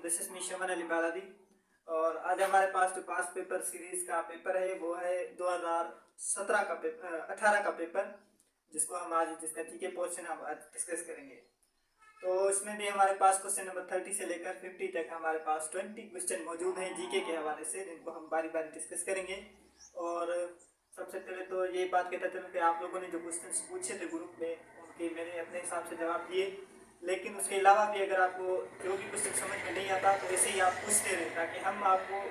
This is me शमन अली बालादी। और आज हमारे पास जो पास पेपर सीरीज का पेपर है वो है 2017 का पेपर 18 का पेपर, जिसको हम आज जिसका जीके पोर्शन हम आज डिस्कस करेंगे। तो इसमें भी हमारे पास क्वेश्चन नंबर 30 से लेकर 50 तक हमारे पास 20 क्वेश्चन मौजूद हैं जीके के हवाले से, जिनको हम बारी बारी डिस्कस करेंगे। और सबसे पहले तो ये बात कहता चलूँ कि आप लोगों ने जो क्वेश्चन पूछे थे ग्रुप में, उनके मैंने अपने हिसाब से जवाब दिए, लेकिन उसके अलावा भी अगर आपको जो भी क्वेश्चन समझ में नहीं आता तो ऐसे ही आप पूछते रहें, ताकि हम आपको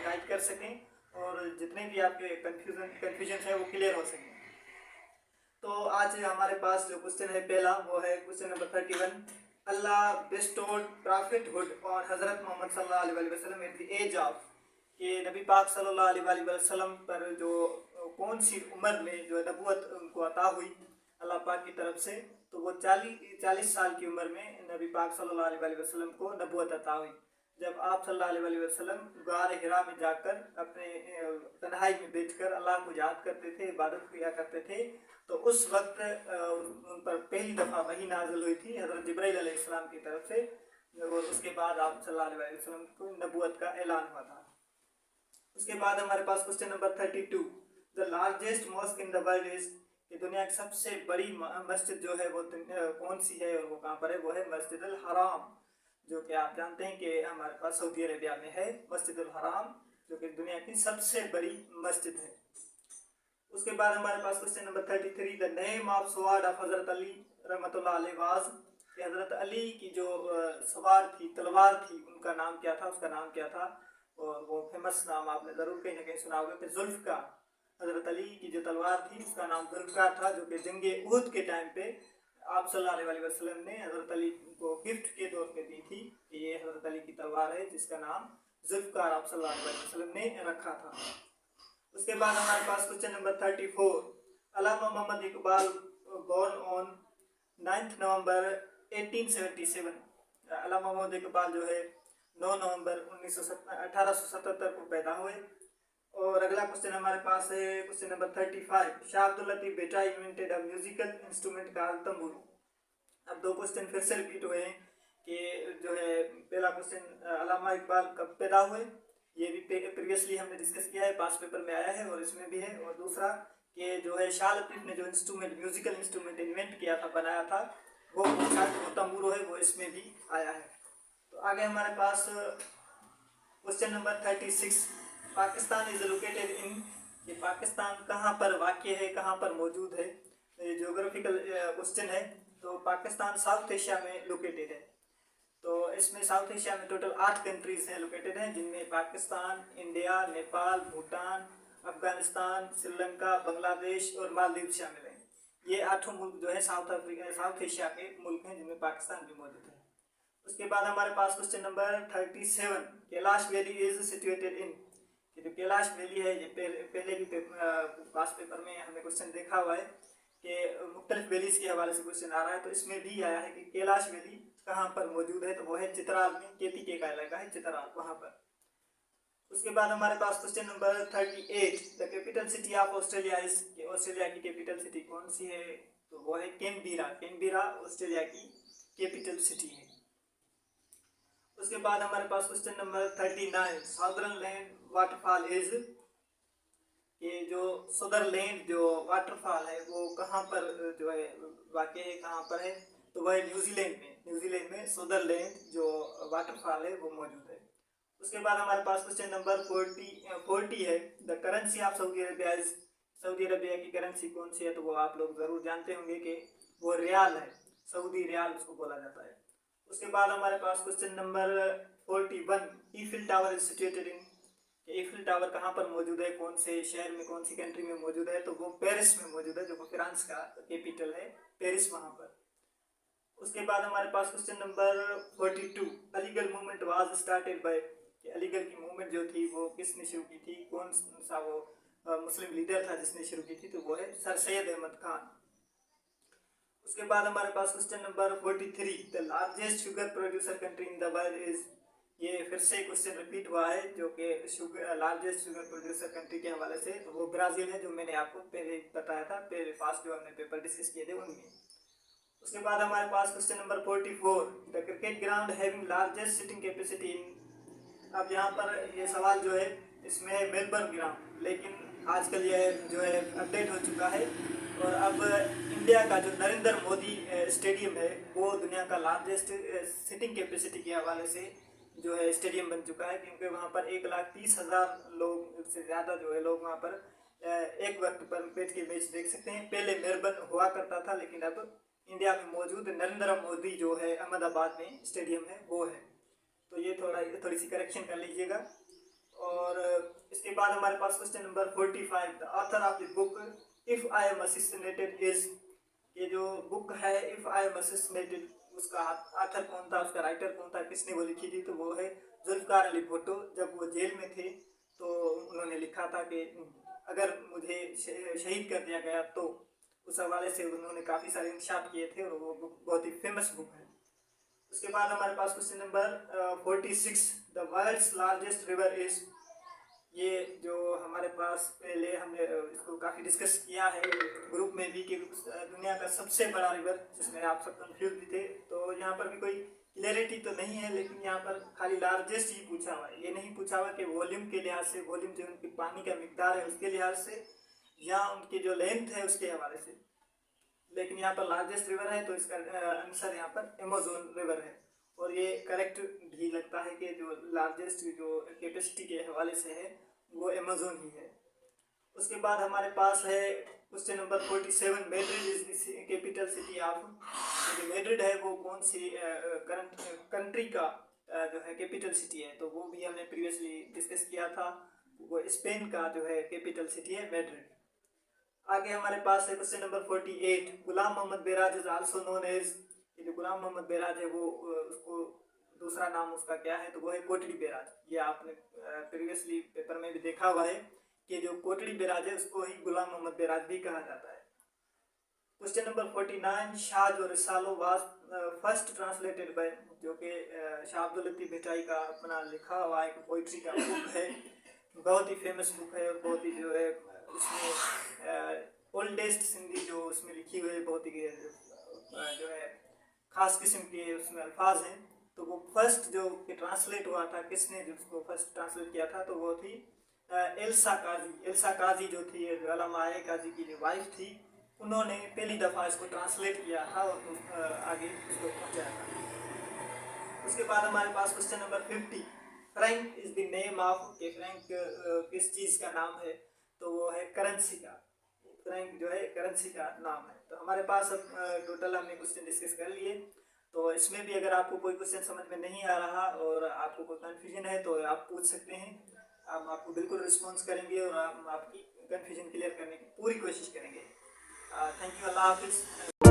गाइड कर सकें और जितने भी आपके कन्फ्यूजन है वो क्लियर हो सकें। तो आज हमारे पास जो क्वेश्चन है पहला, वो है क्वेश्चन नंबर 31। अल्लाह बेस्टोड प्रॉफिटहुड और हज़रत मोहम्मद सल्लल्लाहु अलैहि वसल्लम एट द एज ऑफ, कि नबी पाक सल्लल्लाहु अलैहि वसल्लम पर जो कौन सी उम्र में जो नबूवत उनको अता हुई अल्लाह पाक की तरफ से, तो वो 40 साल की उम्र में नबी पाक सल्लल्लाहु अलैहि वसल्लम को नबूवत अता हुई। जब आप सल्लल्लाहु अलैहि वसल्लम गार हिरा में जाकर अपने तन्हाई में बैठकर अल्लाह को याद करते थे, इबादत किया करते थे, तो उस वक्त उन पर पहली दफ़ा वही नाज़िल हुई थी हज़रत जिब्राइल अलैहिस्सलाम की तरफ से, और उसके बाद आप सल्लल्लाहु अलैहि वसल्लम को नबूवत का ऐलान हुआ था। उसके बाद हमारे पास question number 32। The largest mosque in the world is, कि दुनिया की सबसे बड़ी मस्जिद जो है वो कौन सी है और वो कहाँ पर है, वो है मस्जिद अल हराम, जो कि आप जानते हैं कि हमारे पास सऊदी अरेबिया में है मस्जिद अल हराम, जो कि दुनिया की सबसे बड़ी मस्जिद है। उसके बाद हमारे पास question number 33। The name of सवार ऑफ हज़रत अली रहमतुल्लाह अलैहि वाज, कि हज़रत अली की जो सवार थी, तलवार थी, उनका नाम क्या था, उसका नाम क्या था। और वो फेमस नाम आपने ज़रूर कहीं ना कहीं सुना होगा कि जुल्फ़कार, हज़रत अली की जो तलवार थी उसका नाम जुल्फ़कार था, जो कि जंगे उहद के टाइम पे आप सल्लल्लाहु अलैहि वसल्लम ने हज़रत अली को गिफ्ट के तौर पे दी थी, कि ये हज़रत अली की तलवार है जिसका नाम जुल्फ़कार आप सल्लल्लाहु अलैहि वसल्लम ने रखा था। उसके बाद हमारे पास question number 34। Allama Mohammad Iqbal born on 9 November 1877। Allama Mohammad Iqbal जो है 9 नवंबर 1877 को पैदा हुए। और अगला क्वेश्चन हमारे पास है question number 35। Shah Abdul Latif Bhittai invented a musical instrument called Tamburo. अब दो क्वेश्चन फिर से रिपीट हुए हैं, कि जो है पहला क्वेश्चन अल्लामा इकबाल कब पैदा हुए, ये भी प्रीवियसली हमने डिस्कस किया है, पास पेपर में आया है और इसमें भी है। और दूसरा कि जो है शाह लतीफ़ ने जो इंस्ट्रूमेंट म्यूजिकल इंस्ट्रूमेंट इन्वेंट किया था, बनाया था, वो तंबूरू है, वो इसमें भी आया है। तो आगे हमारे पास question number 36। Pakistan is located in, कि पाकिस्तान कहाँ पर वाक़ है, कहाँ पर मौजूद है। ये ज्योग्राफिकल क्वेश्चन है। तो पाकिस्तान साउथ एशिया में लोकेटेड है। तो इसमें साउथ एशिया में टोटल 8 कंट्रीज हैं लोकेटेड हैं, जिनमें पाकिस्तान, इंडिया, नेपाल, भूटान, अफगानिस्तान, श्रीलंका, बांग्लादेश और मालदीव शामिल हैं। ये 8 मुल्क जो है साउथ एशिया के मुल्क हैं, जिनमें पाकिस्तान भी मौजूद है। उसके बाद हमारे पास question number 37। Kailash valley is situated in, कि जो कैलाश वैली है, ये पहले भी पास पेपर में हमने क्वेश्चन देखा हुआ है कि मुख्तलिफ वैलीज के हवाले से क्वेश्चन आ रहा है, तो इसमें भी आया है कि कैलाश वैली कहाँ पर मौजूद है, तो वो है चित्राल में, केपीके का इलाका है चित्राल, वहाँ पर। उसके बाद हमारे पास question number 38। The capital city of Australia is, Australia की कैपिटल सिटी कौन सी है, तो वो है कैनबेरा। कैनबेरा ऑस्ट्रेलिया की कैपिटल सिटी है। उसके बाद हमारे पास question number 39। Sutherland waterfall is, ये जो सदरलैंड जो वाटरफॉल है वो कहाँ पर जो है वाक़ है, कहाँ पर है, तो वह न्यूजीलैंड में, न्यूजीलैंड में सदरलैंड जो वाटरफॉल है वो मौजूद है। उसके बाद हमारे पास क्वेश्चन नंबर 40 है। The currency of Saudi Arabia is, Saudi Arabia की करेंसी कौन सी है, तो वो आप लोग ज़रूर जानते होंगे कि वो रियाल है, सऊदी रियाल उसको बोला जाता है। उसके बाद हमारे पास question number 41। Eiffel tower is situated in, Eiffel tower कहाँ पर मौजूद है, कौन से शहर में, कौन सी कंट्री में मौजूद है, तो वो पेरिस में मौजूद है, जो फ्रांस का कैपिटल है पेरिस, वहाँ पर। उसके बाद हमारे पास question number 42। Aligarh movement was started by, Aligarh की मूवमेंट जो थी वो किसने शुरू की थी, कौन सा वो मुस्लिम लीडर था जिसने शुरू की थी, तो वो है सर सैयद अहमद खान। उसके बाद हमारे पास question number 43। The largest sugar producer country in the world is, ये फिर से क्वेश्चन रिपीट हुआ है, जो कि लार्जेस्ट शुगर प्रोड्यूसर कंट्री के हवाले से, तो वो ब्राज़ील है, जो मैंने आपको पहले बताया था, पहले पास जो हमने पेपर डिस्कस किए थे उनमें। उसके बाद हमारे पास question number 44, the cricket ground having largest seating capacity in. अब यहाँ पर ये सवाल जो है इसमें है मेलबर्न ग्राउंड, लेकिन आजकल यह जो है अपडेट हो चुका है और अब इंडिया का जो नरेंद्र मोदी स्टेडियम है वो दुनिया का लार्जेस्ट सिटिंग कैपेसिटी के हवाले से जो है स्टेडियम बन चुका है, क्योंकि वहाँ पर 1,30,000 लोग से ज़्यादा जो है लोग वहाँ पर एक वक्त पर बैठ के मैच देख सकते हैं। पहले मेलबर्न हुआ करता था, लेकिन अब इंडिया में मौजूद नरेंद्र मोदी जो है अहमदाबाद में स्टेडियम है वो है। तो ये थोड़ी सी करेक्शन कर लीजिएगा। और इसके बाद हमारे पास question number 45, the author of the book if I am assassinated is. ये जो बुक है इफ़ आई एम असैसिनेटेड, उसका ऑथर कौन था, उसका राइटर कौन था, किसने वो लिखी थी, तो वो है जुल्फ़िकार अली भुट्टो। जब वो जेल में थे तो उन्होंने लिखा था कि अगर मुझे शहीद कर दिया गया तो, उस हवाले से उन्होंने काफ़ी सारे इंकशाफ किए थे और वो बुक बहुत ही फेमस बुक है। उसके बाद हमारे पास question number 46, the world's largest river is. ये जो हमारे पास पहले हमने इसको काफ़ी डिस्कस किया है ग्रुप में भी कि दुनिया का सबसे बड़ा रिवर, जिसमें आप सब कंफ्यूज भी थे। तो यहाँ पर भी कोई क्लियरिटी तो नहीं है, लेकिन यहाँ पर खाली लार्जेस्ट ही पूछा हुआ है। ये नहीं पूछा हुआ कि वॉल्यूम के लिहाज से, वॉल्यूम जो उनकी पानी का मिकदार है उसके लिहाज से, या उनकी जो लेंथ है उसके हवाले से, लेकिन यहाँ पर लार्जेस्ट रिवर है तो इसका आंसर यहाँ पर अमेज़न रिवर है। और ये करेक्ट भी लगता है कि जो लार्जेस्ट जो कैपेसिटी के हवाले से है वो अमेज़न ही है। उसके बाद हमारे पास है question number 47, Madrid is the capital city of. जो मैड्रिड है वो कौन सी कंट्री का जो है कैपिटल सिटी है, तो वो भी हमने प्रीवियसली डिस्कस किया था। वो स्पेन का जो है कैपिटल सिटी है मैड्रिड। आगे हमारे पास है question number 48, Ghulam Mohammad barrage is also known as. ये जो गुलाम मोहम्मद बेराज है वो उसको दूसरा नाम उसका क्या है, तो वो है कोटड़ी बेराज। ये आपने प्रीवियसली पेपर में भी देखा हुआ है कि जो कोटड़ी बेराज है उसको ही गुलाम मोहम्मद बेराज भी कहा जाता है। क्वेश्चन नंबर 49, शाह जो Risalo was first translated bye, जो कि शाह अब्दुल लतीफ़ भिटाई का अपना लिखा हुआ एक पोइट्री का बुक है, बहुत ही फेमस बुक है और बहुत ही जो है उसमें ओल्डेस्ट सिंधी जो उसमें लिखी हुई है, बहुत ही जो है ख़ास किस्म के उसमें अल्फाज हैं। तो वो फर्स्ट जो ट्रांसलेट हुआ था, किसने जिसको फर्स्ट ट्रांसलेट किया था, तो वो थी एल्सा काजी। एल्सा काजी जो थी अल्लामा आए काजी की जो वाइफ थी, उन्होंने पहली दफ़ा इसको ट्रांसलेट किया था और आगे इसको पहुँचाया था। उसके बाद हमारे पास question number 50, Frank is the name of. के फ्रैंक किस चीज़ का नाम है, तो वो है करेंसी का। फ्रैंक जो है करेंसी का नाम है। तो हमारे पास अब टोटल हमने क्वेश्चन डिस्कस कर लिए। तो इसमें भी अगर आपको कोई क्वेश्चन समझ में नहीं आ रहा और आपको कोई कन्फ्यूजन है तो आप पूछ सकते हैं, हम आपको बिल्कुल रिस्पॉन्स करेंगे और हम आपकी कन्फ्यूजन क्लियर करने की पूरी कोशिश करेंगे। थैंक यू, अल्लाह हाफिज़।